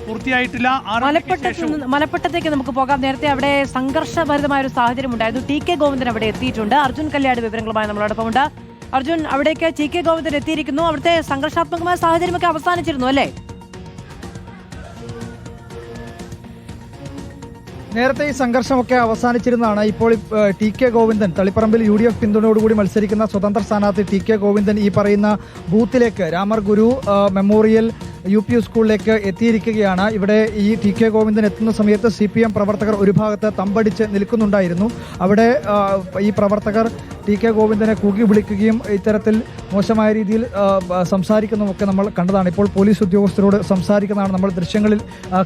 പൂർത്തിയായിട്ടില്ല. മലപ്പട്ടത്തേക്ക് നമുക്ക് പോകാം. നേരത്തെ അവിടെ സംഘർഷഭരിതമായ ഒരു സാഹചര്യം ഉണ്ടായിരുന്നു. ടി.കെ. ഗോവിന്ദൻ അവിടെ എത്തിയിട്ടുണ്ട്. അർജുൻ കല്യാട് വിവരങ്ങളുമായി നമ്മളോടൊപ്പമുണ്ട്. അർജുൻ, അവിടേക്ക് ടി.കെ. ഗോവിന്ദൻ എത്തിയിരിക്കുന്നു. അവിടുത്തെ സംഘർഷാത്മകമായ സാഹചര്യമൊക്കെ അവസാനിച്ചിരുന്നു അല്ലേ? നേരത്തെ ഈ സംഘർഷമൊക്കെ അവസാനിച്ചിരുന്നതാണ്. ഇപ്പോൾ ടി.കെ. ഗോവിന്ദൻ തളിപ്പറമ്പിൽ UDF പിന്തുണയോടുകൂടി മത്സരിക്കുന്ന സ്വതന്ത്ര സ്ഥാനാർത്ഥി ടി.കെ. ഗോവിന്ദൻ ഈ പറയുന്ന ബൂത്തിലേക്ക് രാമർ ഗുരു മെമ്മോറിയൽ UP സ്കൂളിലേക്ക് എത്തിയിരിക്കുകയാണ്. ഇവിടെ ഈ ടി.കെ. ഗോവിന്ദൻ എത്തുന്ന സമയത്ത് CPM പ്രവർത്തകർ ഒരു ഭാഗത്ത് തമ്പടിച്ച് നിൽക്കുന്നുണ്ടായിരുന്നു. അവിടെ ഈ പ്രവർത്തകർ ടി.കെ. ഗോവിന്ദനെ കൂകി വിളിക്കുകയും ഇത്തരത്തിൽ മോശമായ രീതിയിൽ സംസാരിക്കുന്നതൊക്കെ നമ്മൾ കണ്ടതാണ്. ഇപ്പോൾ പോലീസ് ഉദ്യോഗസ്ഥരോട് സംസാരിക്കുന്നതാണ് നമ്മൾ ദൃശ്യങ്ങളിൽ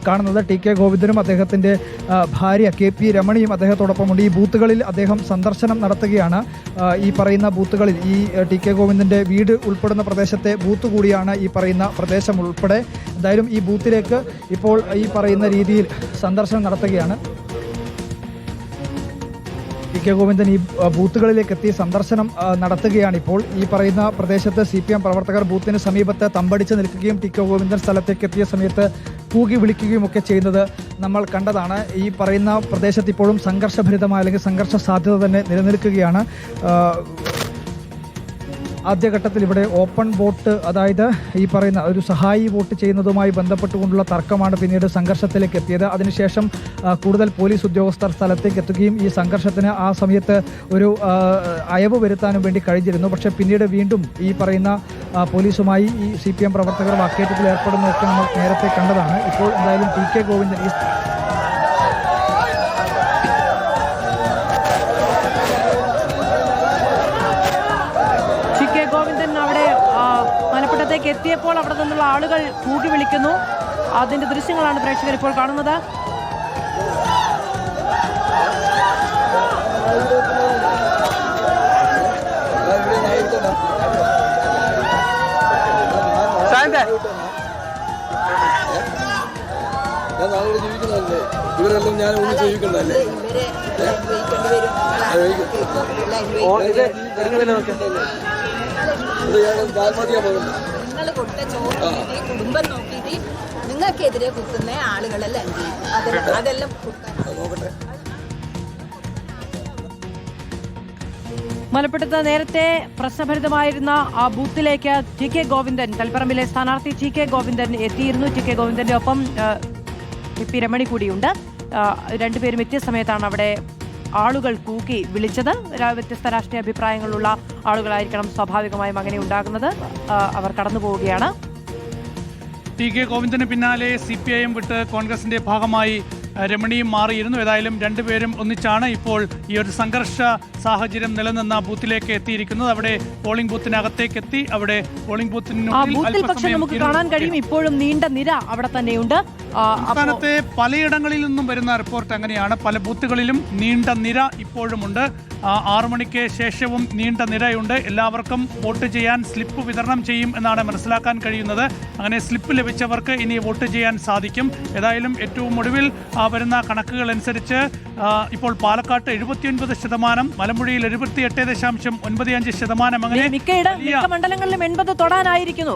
കാണുന്നത്. ടി.കെ. ഗോവിന്ദനും അദ്ദേഹത്തിൻ്റെ ഭാര്യ KP രമണിയും അദ്ദേഹത്തോടൊപ്പമുണ്ട്. ഈ ബൂത്തുകളിൽ അദ്ദേഹം സന്ദർശനം നടത്തുകയാണ്. ഈ പറയുന്ന ബൂത്തുകളിൽ ഈ ടി.കെ. ഗോവിന്ദൻ്റെ വീട് ഉൾപ്പെടുന്ന പ്രദേശത്തെ ബൂത്ത് കൂടിയാണ് ഈ പറയുന്ന പ്രദേശം ഉൾപ്പെടെ. എന്തായാലും ഈ ബൂത്തിലേക്ക് ഇപ്പോൾ ഈ പറയുന്ന രീതിയിൽ സന്ദർശനം നടത്തുകയാണ്. ടി.കെ. ഗോവിന്ദൻ ഈ ബൂത്തുകളിലേക്ക് എത്തി സന്ദർശനം നടത്തുകയാണ്. ഇപ്പോൾ ഈ പറയുന്ന പ്രദേശത്ത് CPM പ്രവർത്തകർ ബൂത്തിന് സമീപത്ത് തമ്പടിച്ച് നിൽക്കുകയും ടി.കെ. ഗോവിന്ദൻ സ്ഥലത്തേക്ക് എത്തിയ സമയത്ത് കൂകി വിളിക്കുകയും ഒക്കെ ചെയ്യുന്നത് നമ്മൾ കണ്ടതാണ്. ഈ പറയുന്ന പ്രദേശത്ത് ഇപ്പോഴും സംഘർഷഭരിതമായ അല്ലെങ്കിൽ സംഘർഷ സാധ്യത തന്നെ നിലനിൽക്കുകയാണ്. ആദ്യഘട്ടത്തിൽ ഇവിടെ ഓപ്പൺ വോട്ട്, അതായത് ഈ പറയുന്ന ഒരു സഹായി വോട്ട് ചെയ്യുന്നതുമായി ബന്ധപ്പെട്ടുകൊണ്ടുള്ള തർക്കമാണ് പിന്നീട് സംഘർഷത്തിലേക്ക് എത്തിയത്. അതിനുശേഷം കൂടുതൽ പോലീസ് ഉദ്യോഗസ്ഥർ സ്ഥലത്തേക്ക് എത്തുകയും ഈ സംഘർഷത്തിന് ആ സമയത്ത് ഒരു അയവ് വരുത്താനും വേണ്ടി കഴിഞ്ഞിരുന്നു. പക്ഷേ പിന്നീട് വീണ്ടും ഈ പറയുന്ന പോലീസുമായി ഈ CPM പ്രവർത്തകർ വാക്കേറ്റത്തിൽ ഏർപ്പെടുന്നതൊക്കെ നമ്മൾ നേരത്തെ കണ്ടതാണ്. ഇപ്പോൾ എന്തായാലും ടി.കെ. ഗോവിന്ദൻ അവിടെ മലപ്പുറത്തേക്ക് എത്തിയപ്പോൾ അവിടെ നിന്നുള്ള ആളുകൾ കൂകി വിളിക്കുന്നു. അതിന്റെ ദൃശ്യങ്ങളാണ് പ്രേക്ഷകർ ഇപ്പോൾ കാണുന്നത്. ഇവരെല്ലാം ഞാൻ ഒന്നും ജീവിക്കണ്ടല്ലേ? നിങ്ങൾ കൊടുത്ത ചോദിച്ചിട്ട് കുടുംബം നോക്കിയിട്ട് നിങ്ങൾക്കെതിരെ കുത്തുന്ന ആളുകളല്ല അതെല്ലാം നോക്കട്ടെ. മലപ്പുറത്ത് നേരത്തെ പ്രശ്നഭരിതമായിരുന്ന ആ ബൂത്തിലേക്ക് ടി.കെ. ഗോവിന്ദൻ, തളിപ്പറമ്പിലെ സ്ഥാനാർത്ഥി ടി.കെ. ഗോവിന്ദൻ എത്തിയിരുന്നു. ടി.കെ. ഗോവിന്ദന്റെ ഒപ്പം KP രമണി കൂടിയുണ്ട്. രണ്ടുപേരും എത്തിയ സമയത്താണ് അവിടെ ആളുകൾ കൂക്കി വിളിച്ചത്. വ്യത്യസ്ത രാഷ്ട്രീയ അഭിപ്രായങ്ങളുള്ള ആളുകളായിരിക്കണം സ്വാഭാവികമായും അങ്ങനെ ഉണ്ടാകുന്നത്. അവർ കടന്നു പോവുകയാണ്. ടി.കെ. ഗോവിന്ദന് പിന്നാലെ CPIM വിട്ട് കോൺഗ്രസിന്റെ ഭാഗമായി രമണിയും മാറിയിരുന്നു. ഏതായാലും രണ്ടുപേരും ഒന്നിച്ചാണ് ഇപ്പോൾ ഈ ഒരു സംഘർഷ സാഹചര്യം നിലനിന്ന ബൂത്തിലേക്ക് എത്തിയിരിക്കുന്നത്. അവിടെ പോളിംഗ് ബൂത്തിനകത്തേക്ക് എത്തി. അവിടെ പോളിംഗ് ബൂത്തിൽ പക്ഷേ നമുക്ക് കാണാൻ കഴിയും ഇപ്പോഴും നീണ്ട നിര അവിടെ തന്നെയുണ്ട്. സംസ്ഥാനത്തെ പലയിടങ്ങളിൽ നിന്നും വരുന്ന റിപ്പോർട്ട് അങ്ങനെയാണ്. പല ബൂത്തുകളിലും നീണ്ട നിര ഇപ്പോഴുമുണ്ട്. 6 മണിക്ക് ശേഷവും നീണ്ട നിരയുണ്ട്. എല്ലാവർക്കും വോട്ട് ചെയ്യാൻ സ്ലിപ്പ് വിതരണം ചെയ്യും എന്നാണ് മനസ്സിലാക്കാൻ കഴിയുന്നത്. അങ്ങനെ സ്ലിപ്പ് ലഭിച്ചവർക്ക് ഇനി വോട്ട് ചെയ്യാൻ സാധിക്കും. ഏതായാലും ഏറ്റവും ഒടുവിൽ വരുന്ന കണക്കുകൾ അനുസരിച്ച് ഇപ്പോൾ പാലക്കാട്ട് 79%, മലമ്പുഴയിൽ 78.95%, അങ്ങനെ മിക്ക മണ്ഡലങ്ങളിലും 80 തൊടാനായിരിക്കുന്നു.